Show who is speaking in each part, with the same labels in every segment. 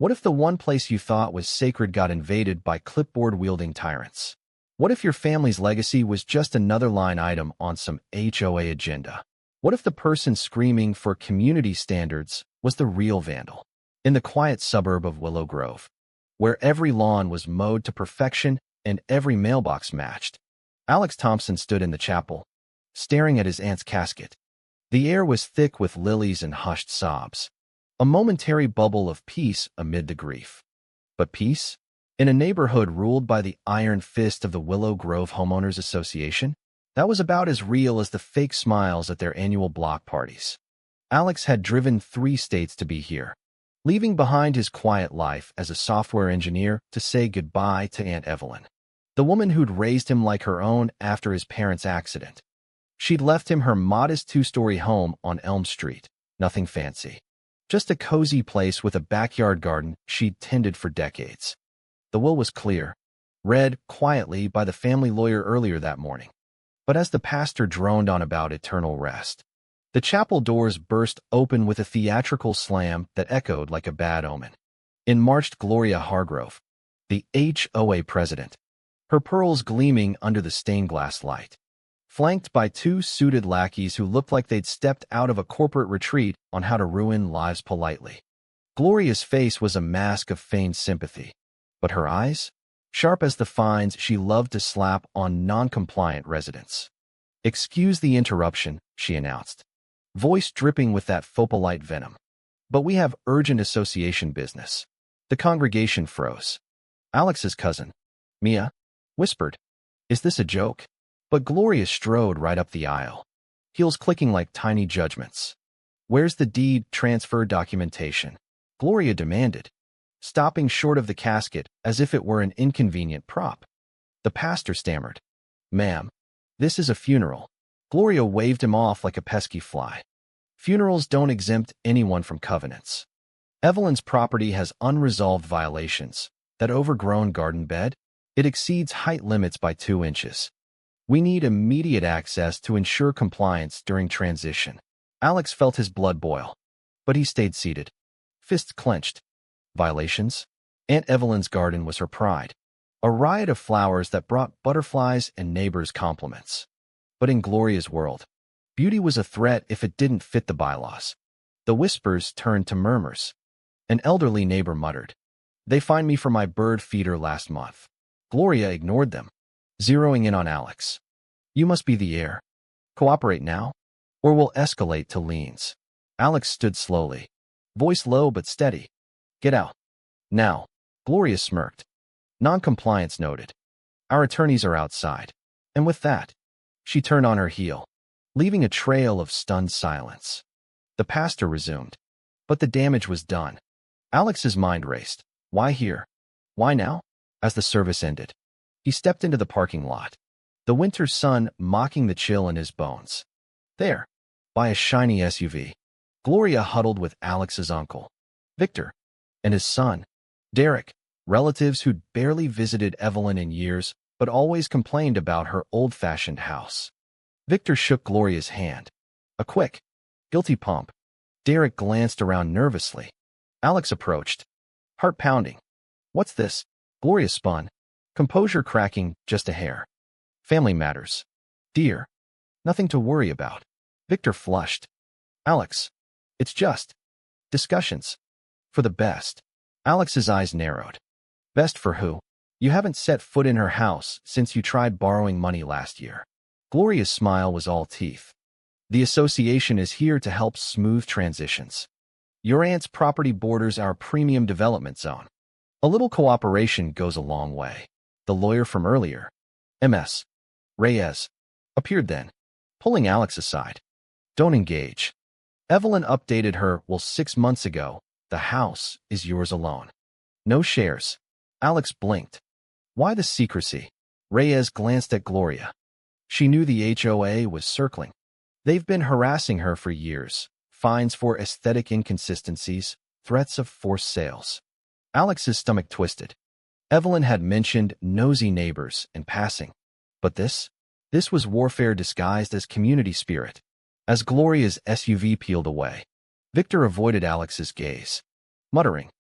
Speaker 1: What if the one place you thought was sacred got invaded by clipboard-wielding tyrants? What if your family's legacy was just another line item on some HOA agenda? What if the person screaming for community standards was the real vandal? In the quiet suburb of Willow Grove, where every lawn was mowed to perfection and every mailbox matched, Alex Thompson stood in the chapel, staring at his aunt's casket. The air was thick with lilies and hushed sobs, a momentary bubble of peace amid the grief. But peace? In a neighborhood ruled by the iron fist of the Willow Grove Homeowners Association? That was about as real as the fake smiles at their annual block parties. Alex had driven 3 states to be here, leaving behind his quiet life as a software engineer to say goodbye to Aunt Evelyn, the woman who'd raised him like her own after his parents' accident. She'd left him her modest 2-story home on Elm Street, nothing fancy. Just a cozy place with a backyard garden she'd tended for decades. The will was clear, read quietly by the family lawyer earlier that morning. But as the pastor droned on about eternal rest, the chapel doors burst open with a theatrical slam that echoed like a bad omen. In marched Gloria Hargrove, the HOA president, her pearls gleaming under the stained glass light, flanked by 2 suited lackeys who looked like they'd stepped out of a corporate retreat on how to ruin lives politely. Gloria's face was a mask of feigned sympathy, but her eyes? Sharp as the fines she loved to slap on non-compliant residents. "Excuse the interruption," she announced, voice dripping with that faux-polite venom. "But we have urgent association business." The congregation froze. Alex's cousin, Mia, whispered, "Is this a joke?" But Gloria strode right up the aisle, heels clicking like tiny judgments. "Where's the deed transfer documentation?" Gloria demanded, stopping short of the casket as if it were an inconvenient prop. The pastor stammered, "Ma'am, this is a funeral." Gloria waved him off like a pesky fly. "Funerals don't exempt anyone from covenants. Evelyn's property has unresolved violations. That overgrown garden bed, it exceeds height limits by 2 inches. We need immediate access to ensure compliance during transition." Alex felt his blood boil, but he stayed seated, fists clenched. Violations? Aunt Evelyn's garden was her pride, a riot of flowers that brought butterflies and neighbors compliments. But in Gloria's world, beauty was a threat if it didn't fit the bylaws. The whispers turned to murmurs. An elderly neighbor muttered, "They fined me for my bird feeder last month." Gloria ignored them, zeroing in on Alex. "You must be the heir. Cooperate now, or we'll escalate to liens." Alex stood slowly, voice low but steady. "Get out. Now." Gloria smirked. "Non-compliance noted. Our attorneys are outside." And with that, she turned on her heel, leaving a trail of stunned silence. The pastor resumed. But the damage was done. Alex's mind raced. Why here? Why now? As the service ended, he stepped into the parking lot, the winter sun mocking the chill in his bones. There, by a shiny SUV, Gloria huddled with Alex's uncle, Victor, and his son, Derek, relatives who'd barely visited Evelyn in years but always complained about her old-fashioned house. Victor shook Gloria's hand. A quick, guilty pump. Derek glanced around nervously. Alex approached, heart pounding. "What's this?" Gloria spun, composure cracking just a hair. "Family matters. Dear. Nothing to worry about." Victor flushed. "Alex, it's just discussions. For the best." Alex's eyes narrowed. "Best for who? You haven't set foot in her house since you tried borrowing money last year." Gloria's smile was all teeth. "The association is here to help smooth transitions. Your aunt's property borders our premium development zone. A little cooperation goes a long way." The lawyer from earlier, Ms. Reyes, appeared then, pulling Alex aside. "Don't engage. Evelyn updated her will 6 months ago. The house is yours alone. No shares." Alex blinked. "Why the secrecy?" Reyes glanced at Gloria. She knew the HOA was circling. They've been harassing her for years. Fines for aesthetic inconsistencies, threats of forced sales. Alex's stomach twisted. Evelyn had mentioned nosy neighbors in passing. But this was warfare disguised as community spirit. As Gloria's SUV peeled away, Victor avoided Alex's gaze, muttering,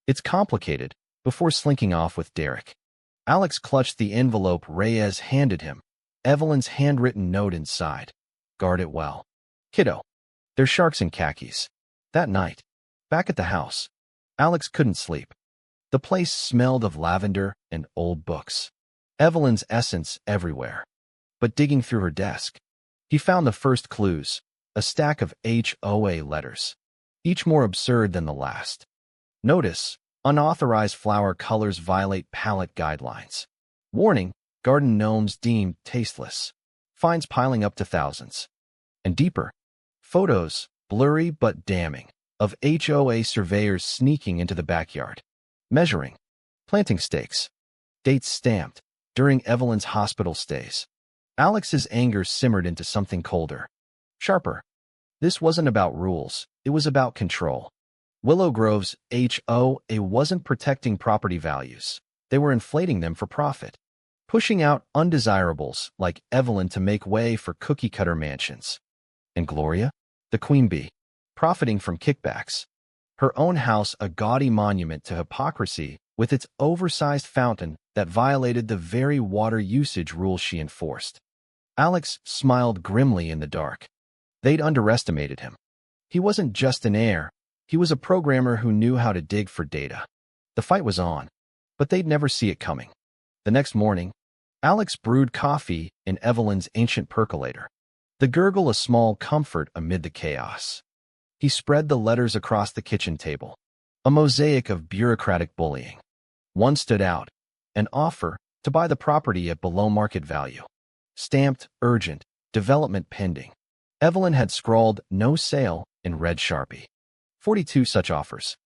Speaker 1: It's complicated, before slinking off with Derek. Alex clutched the envelope Reyes handed him. Evelyn's handwritten note inside. Guard it well. Kiddo. There's sharks in khakis. That night, back at the house, Alex couldn't sleep. The place smelled of lavender and old books. Evelyn's essence everywhere. But digging through her desk, he found the first clues, a stack of HOA letters, each more absurd than the last. Notice, unauthorized flower colors violate palette guidelines. Warning, garden gnomes deemed tasteless. Fines piling up to thousands. And deeper, photos, blurry but damning, of HOA surveyors sneaking into the backyard, measuring, planting stakes, dates stamped during Evelyn's hospital stays. Alex's anger simmered into something colder, sharper. This wasn't about rules, it was about control. Willow Grove's HOA wasn't protecting property values. They were inflating them for profit, pushing out undesirables like Evelyn to make way for cookie-cutter mansions. And Gloria, the queen bee, profiting from kickbacks. Her own house a gaudy monument to hypocrisy with its oversized fountain that violated the very water usage rules she enforced. Alex smiled grimly in the dark. They'd underestimated him. He wasn't just an heir. He was a programmer who knew how to dig for data. The fight was on, but they'd never see it coming. The next morning, Alex brewed coffee in Evelyn's ancient percolator, the gurgle a small comfort amid the chaos. He spread the letters across the kitchen table, a mosaic of bureaucratic bullying. One stood out, an offer to buy the property at below market value. Stamped, urgent, development pending. Evelyn had scrawled, no sale, in red Sharpie. 42 such offers,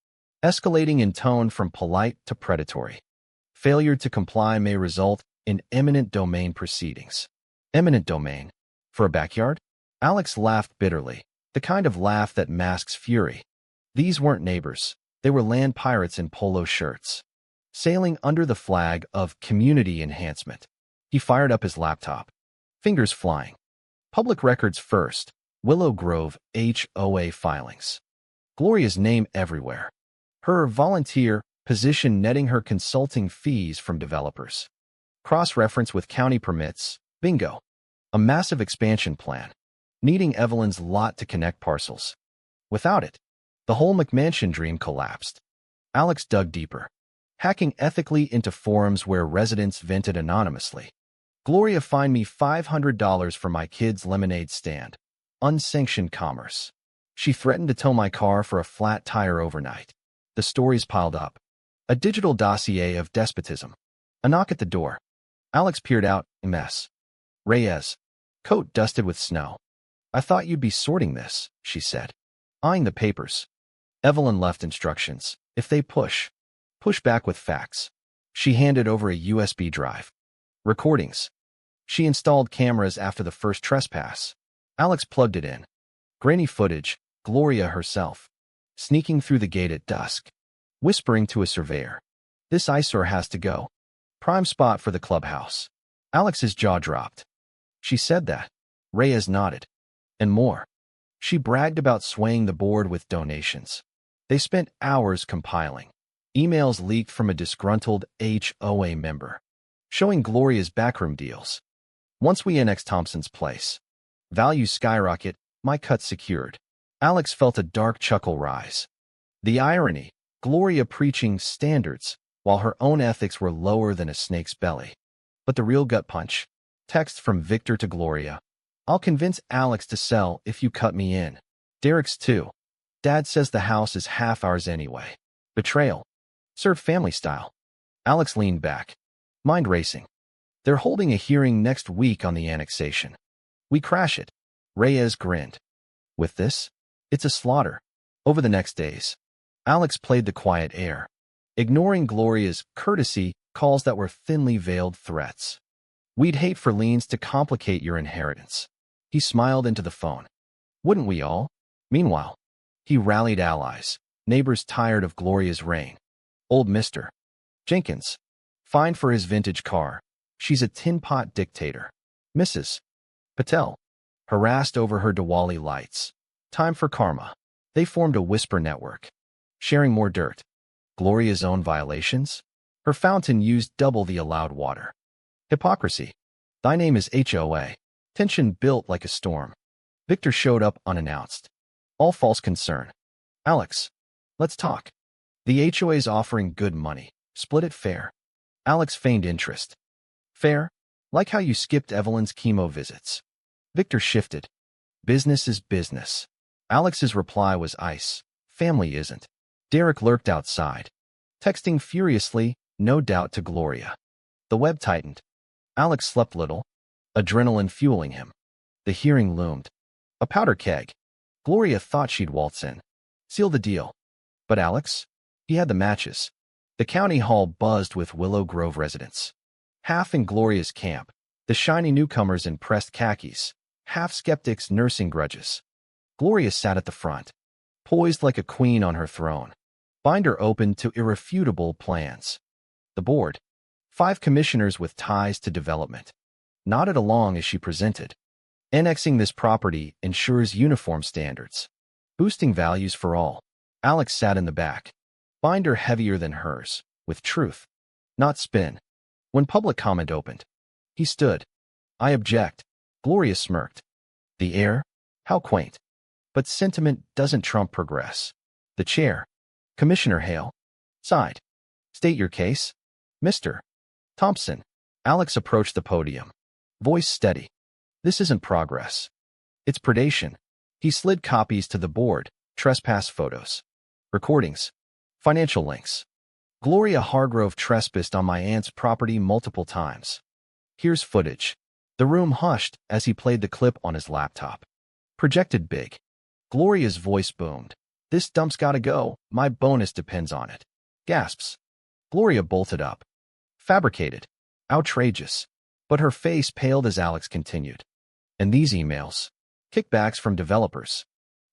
Speaker 1: escalating in tone from polite to predatory. Failure to comply may result in eminent domain proceedings. Eminent domain? For a backyard? Alex laughed bitterly, the kind of laugh that masks fury. These weren't neighbors. They were land pirates in polo shirts, sailing under the flag of community enhancement. He fired up his laptop, fingers flying. Public records first. Willow Grove HOA filings. Gloria's name everywhere. Her volunteer position netting her consulting fees from developers. Cross-reference with county permits. Bingo. A massive expansion plan, needing Evelyn's lot to connect parcels. Without it, the whole McMansion dream collapsed. Alex dug deeper, hacking ethically into forums where residents vented anonymously. Gloria fined me $500 for my kid's lemonade stand. Unsanctioned commerce. She threatened to tow my car for a flat tire overnight. The stories piled up. A digital dossier of despotism. A knock at the door. Alex peered out, a mess. Reyes, coat dusted with snow. I thought you'd be sorting this, she said, eyeing the papers. Evelyn left instructions. If they push back with facts. She handed over a USB drive. Recordings. She installed cameras after the first trespass. Alex plugged it in. Grainy footage, Gloria herself, sneaking through the gate at dusk, whispering to a surveyor. This eyesore has to go. Prime spot for the clubhouse. Alex's jaw dropped. She said that. Reyes nodded. And more. She bragged about swaying the board with donations. They spent hours compiling. Emails leaked from a disgruntled HOA member, showing Gloria's backroom deals. Once we annex Thompson's place, values skyrocket, my cut secured. Alex felt a dark chuckle rise. The irony, Gloria preaching standards, while her own ethics were lower than a snake's belly. But the real gut punch. Text from Victor to Gloria. I'll convince Alex to sell if you cut me in. Derek's too. Dad says the house is half ours anyway. Betrayal. Served family style. Alex leaned back, mind racing. They're holding a hearing next week on the annexation. We crash it. Reyes grinned. With this, it's a slaughter. Over the next days, Alex played the quiet air, ignoring Gloria's courtesy calls that were thinly veiled threats. We'd hate for liens to complicate your inheritance. He smiled into the phone. Wouldn't we all? Meanwhile, he rallied allies, neighbors tired of Gloria's reign. Old Mr. Jenkins, fined for his vintage car. She's a tin pot dictator. Mrs. Patel, harassed over her Diwali lights. Time for karma. They formed a whisper network, sharing more dirt. Gloria's own violations? Her fountain used double the allowed water. Hypocrisy. Thy name is HOA. Tension built like a storm. Victor showed up unannounced. All false concern. Alex, let's talk. The HOA's offering good money. Split it fair. Alex feigned interest. Fair? Like how you skipped Evelyn's chemo visits. Victor shifted. Business is business. Alex's reply was ice. Family isn't. Derek lurked outside, texting furiously, no doubt to Gloria. The web tightened. Alex slept little, adrenaline fueling him. The hearing loomed. A powder keg. Gloria thought she'd waltz in. Seal the deal. But Alex? He had the matches. The county hall buzzed with Willow Grove residents. Half in Gloria's camp, the shiny newcomers in pressed khakis, half skeptics nursing grudges. Gloria sat at the front, poised like a queen on her throne. Binder open to irrefutable plans. The board, 5 commissioners with ties to development, nodded along as she presented. Annexing this property ensures uniform standards, boosting values for all. Alex sat in the back, binder heavier than hers, with truth, not spin. When public comment opened, he stood. I object. Gloria smirked. The air? How quaint. But sentiment doesn't trump progress. The chair, Commissioner Hale, sighed. State your case, Mr. Thompson. Alex approached the podium, voice steady. This isn't progress. It's predation. He slid copies to the board, trespass photos, recordings, financial links. Gloria Hargrove trespassed on my aunt's property multiple times. Here's footage. The room hushed as he played the clip on his laptop. Projected big. Gloria's voice boomed. This dump's gotta go. My bonus depends on it. Gasps. Gloria bolted up. Fabricated. Outrageous. But her face paled as Alex continued. And these emails. Kickbacks from developers.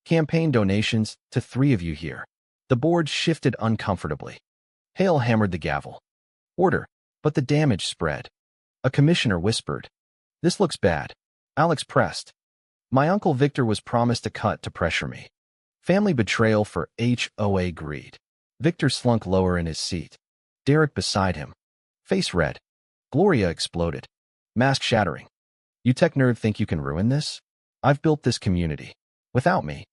Speaker 1: Campaign donations to 3 of you here. The board shifted uncomfortably. Hale hammered the gavel. Order. But the damage spread. A commissioner whispered. This looks bad. Alex pressed. My uncle Victor was promised a cut to pressure me. Family betrayal for HOA greed. Victor slunk lower in his seat. Derek beside him. Face red. Gloria exploded. Mask shattering. You tech nerd think you can ruin this? I've built this community. Without me,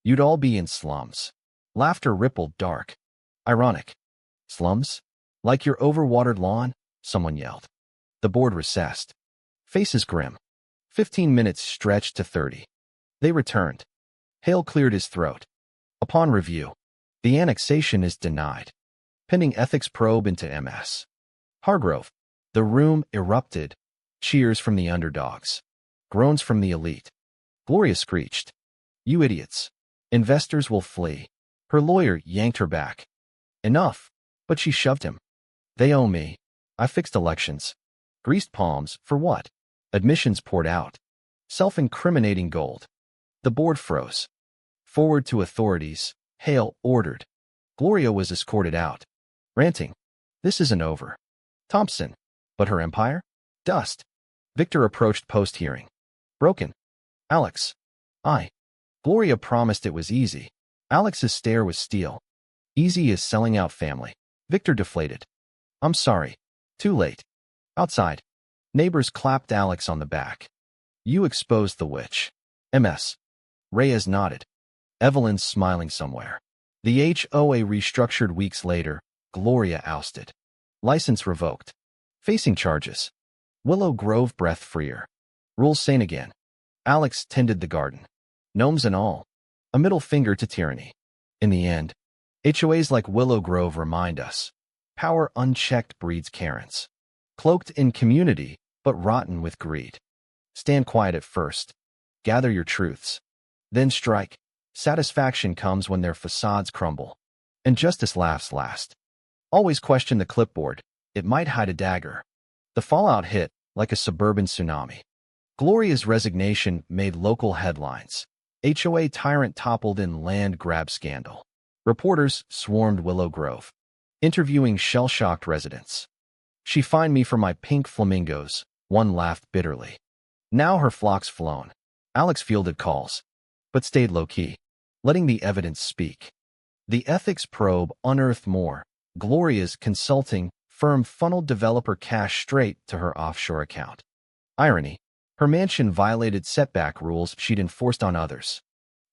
Speaker 1: you'd all be in slums. Laughter rippled dark. Ironic. Slums? Like your overwatered lawn? Someone yelled. The board recessed. Faces grim. 15 minutes stretched to 30. They returned. Hale cleared his throat. Upon review, the annexation is denied. Pending ethics probe into MS. Hargrove. The room erupted. Cheers from the underdogs. Groans from the elite. Gloria screeched. You idiots. Investors will flee. Her lawyer yanked her back. Enough. But she shoved him. They owe me. I fixed elections. Greased palms, for what? Admissions poured out. Self-incriminating gold. The board froze. Forward to authorities, Hale ordered. Gloria was escorted out. Ranting. This isn't over. Thompson. But her empire? Dust. Victor approached post-hearing. Broken. Alex. Gloria promised it was easy. Alex's stare was steel. Easy as selling out family. Victor deflated. I'm sorry. Too late. Outside. Neighbors clapped Alex on the back. You exposed the witch. MS. Reyes nodded. Evelyn's smiling somewhere. The HOA restructured weeks later. Gloria ousted. License revoked. Facing charges. Willow Grove breath freer. Rules sane again. Alex tended the garden. Gnomes and all. A middle finger to tyranny. In the end, HOAs like Willow Grove remind us. Power unchecked breeds Karens. Cloaked in community, but rotten with greed. Stand quiet at first. Gather your truths. Then strike. Satisfaction comes when their facades crumble. And justice laughs last. Always question the clipboard. It might hide a dagger. The fallout hit like a suburban tsunami. Gloria's resignation made local headlines. HOA tyrant toppled in land grab scandal. Reporters swarmed Willow Grove, interviewing shell-shocked residents. She fined me for my pink flamingos, one laughed bitterly. Now her flock's flown. Alex fielded calls, but stayed low-key, letting the evidence speak. The ethics probe unearthed more. Gloria's consulting firm funneled developer cash straight to her offshore account. Irony. Her mansion violated setback rules she'd enforced on others.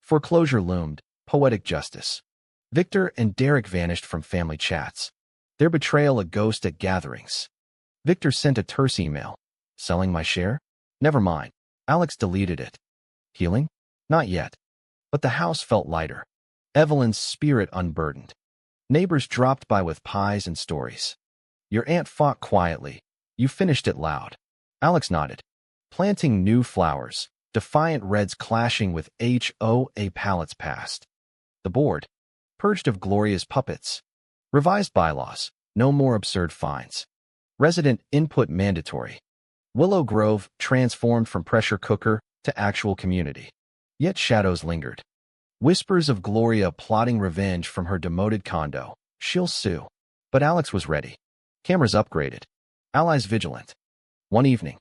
Speaker 1: Foreclosure loomed. Poetic justice. Victor and Derek vanished from family chats. Their betrayal a ghost at gatherings. Victor sent a terse email. Selling my share? Never mind. Alex deleted it. Healing? Not yet. But the house felt lighter. Evelyn's spirit unburdened. Neighbors dropped by with pies and stories. Your aunt fought quietly. You finished it loud. Alex nodded. Planting new flowers. Defiant reds clashing with HOA pallets passed. The board. Purged of Gloria's puppets. Revised bylaws. No more absurd fines. Resident input mandatory. Willow Grove transformed from pressure cooker to actual community. Yet shadows lingered. Whispers of Gloria plotting revenge from her demoted condo. She'll sue. But Alex was ready. Cameras upgraded. Allies vigilant. One evening,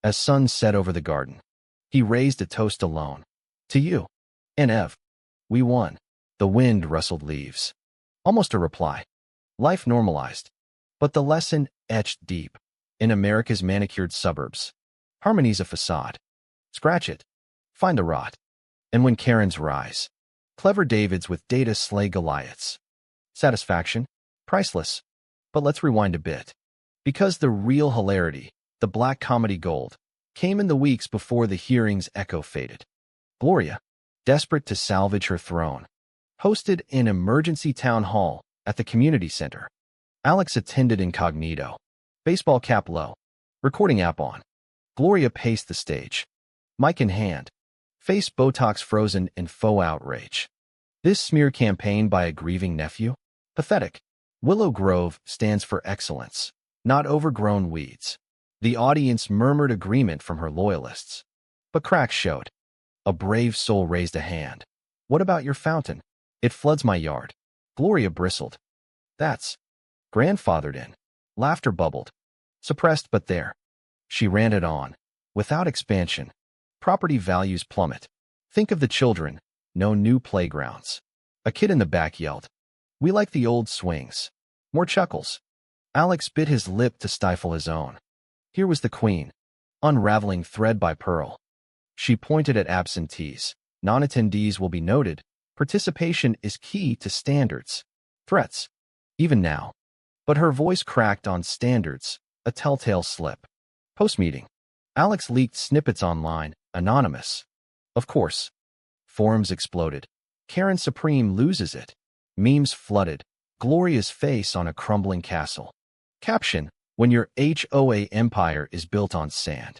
Speaker 1: as sun set over the garden, he raised a toast alone. To you. And Ev. We won. The wind rustled leaves. Almost a reply. Life normalized. But the lesson etched deep. In America's manicured suburbs. Harmony's a facade. Scratch it. Find the rot. And when Karens rise. Clever Davids with data slay Goliaths. Satisfaction? Priceless. But let's rewind a bit. Because the real hilarity, the black comedy gold, came in the weeks before the hearing's echo faded. Gloria, desperate to salvage her throne, hosted an emergency town hall at the community center. Alex attended incognito. Baseball cap low. Recording app on. Gloria paced the stage. Mic in hand. Face Botox frozen in faux outrage. This smear campaign by a grieving nephew? Pathetic. Willow Grove stands for excellence, not overgrown weeds. The audience murmured agreement from her loyalists. But cracks showed. A brave soul raised a hand. What about your fountain? It floods my yard. Gloria bristled. That's grandfathered in. Laughter bubbled. Suppressed but there. She ran it on. Without expansion. Property values plummet. Think of the children. No new playgrounds. A kid in the back yelled. We like the old swings. More chuckles. Alex bit his lip to stifle his own. Here was the queen. Unraveling thread by pearl. She pointed at absentees. Non-attendees will be noted. Participation is key to standards. Threats. Even now. But her voice cracked on standards. A telltale slip. Post-meeting. Alex leaked snippets online. Anonymous. Of course. Forums exploded. Karen Supreme loses it. Memes flooded. Gloria's face on a crumbling castle. Caption. When your HOA empire is built on sand.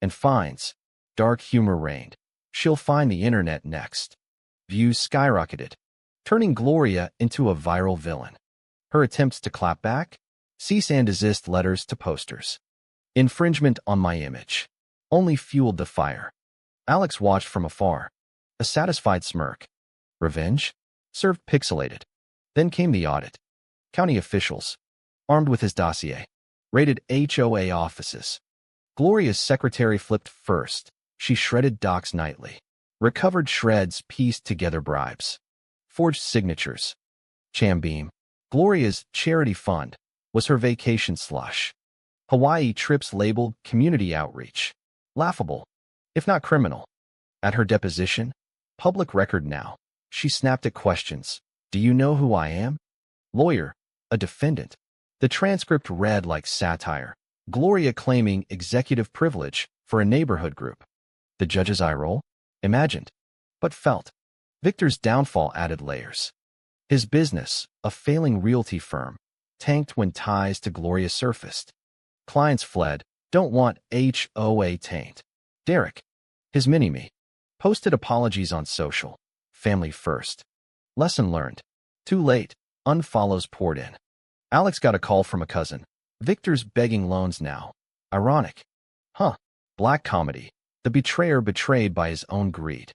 Speaker 1: And fines. Dark humor reigned. She'll find the internet next. Views skyrocketed. Turning Gloria into a viral villain. Her attempts to clap back? Cease and desist letters to posters. Infringement on my image. Only fueled the fire. Alex watched from afar. A satisfied smirk. Revenge? Served pixelated. Then came the audit. County officials, armed with his dossier, raided HOA offices. Gloria's secretary flipped first. She shredded docs nightly. Recovered shreds pieced together bribes. Forged signatures. Chambeam. Gloria's charity fund was her vacation slush. Hawaii trips labeled community outreach. Laughable, if not criminal. At her deposition, public record now, she snapped at questions. Do you know who I am? Lawyer, a defendant. The transcript read like satire. Gloria claiming executive privilege for a neighborhood group. The judge's eye roll? Imagined, but felt. Victor's downfall added layers. His business, a failing realty firm, tanked when ties to Gloria surfaced. Clients fled, don't want HOA taint. Derek, his mini-me, posted apologies on social. Family first. Lesson learned. Too late, unfollows poured in. Alex got a call from a cousin. Victor's begging loans now. Ironic. Huh. Black comedy. The betrayer betrayed by his own greed.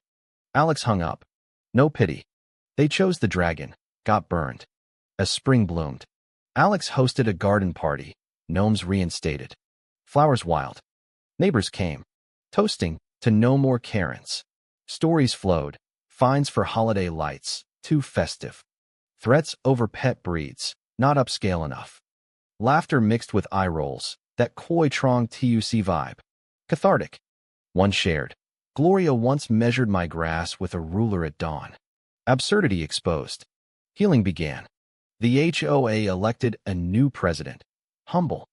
Speaker 1: Alex hung up. No pity. They chose the dragon. Got burned. As spring bloomed. Alex hosted a garden party. Gnomes reinstated. Flowers wild. Neighbors came. Toasting to no more Karens. Stories flowed. Fines for holiday lights. Too festive. Threats over pet breeds. not upscale enough. Laughter mixed with eye rolls, that coy trong tuc vibe. Cathartic. One shared. Gloria once measured my grass with a ruler at dawn. Absurdity exposed. Healing began. The HOA elected a new president. Humble.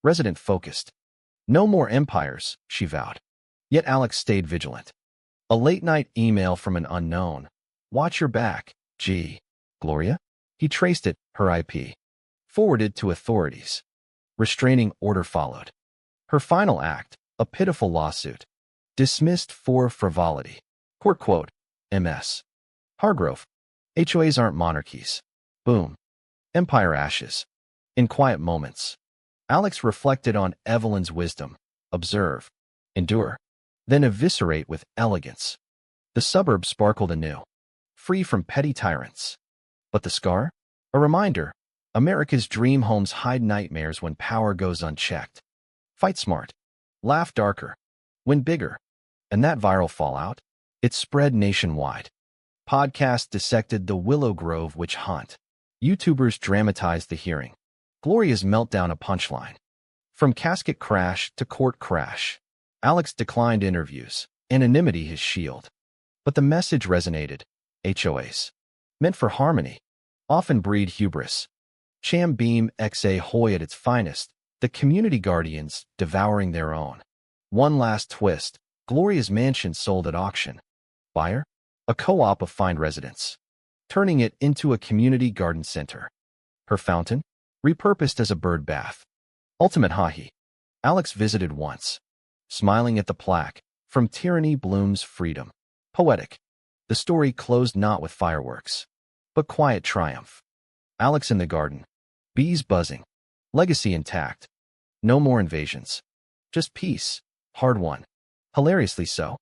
Speaker 1: Resident-focused. No more empires, she vowed. Yet Alex stayed vigilant. A late-night email from an unknown. Watch your back, G. Gloria? He traced it, her IP. Forwarded to authorities. Restraining order followed. Her final act, a pitiful lawsuit. Dismissed for frivolity. Court quote, MS. Hargrove. HOAs aren't monarchies. Boom. Empire ashes. In quiet moments. Alex reflected on Evelyn's wisdom. Observe. Endure. Then eviscerate with elegance. The suburbs sparkled anew. Free from petty tyrants. But the scar? A reminder. America's dream homes hide nightmares when power goes unchecked. Fight smart. Laugh darker. Win bigger. And that viral fallout? It spread nationwide. Podcasts dissected the Willow Grove witch hunt. YouTubers dramatized the hearing. Gloria's meltdown a punchline. From casket crash to court crash. Alex declined interviews. Anonymity his shield. But the message resonated. HOAs. Meant for harmony. Often breed hubris. Cham Beam XA Hoy at its finest. The community guardians devouring their own. One last twist. Gloria's mansion sold at auction. Buyer? A co-op of fine residents. Turning it into a community garden center. Her fountain? Repurposed as a bird bath. Ultimate hahi. Alex visited once. Smiling at the plaque. From tyranny blooms freedom. Poetic. The story closed not with fireworks, but quiet triumph. Alex in the garden. Bees buzzing. Legacy intact. No more invasions. Just peace. Hard won. Hilariously so.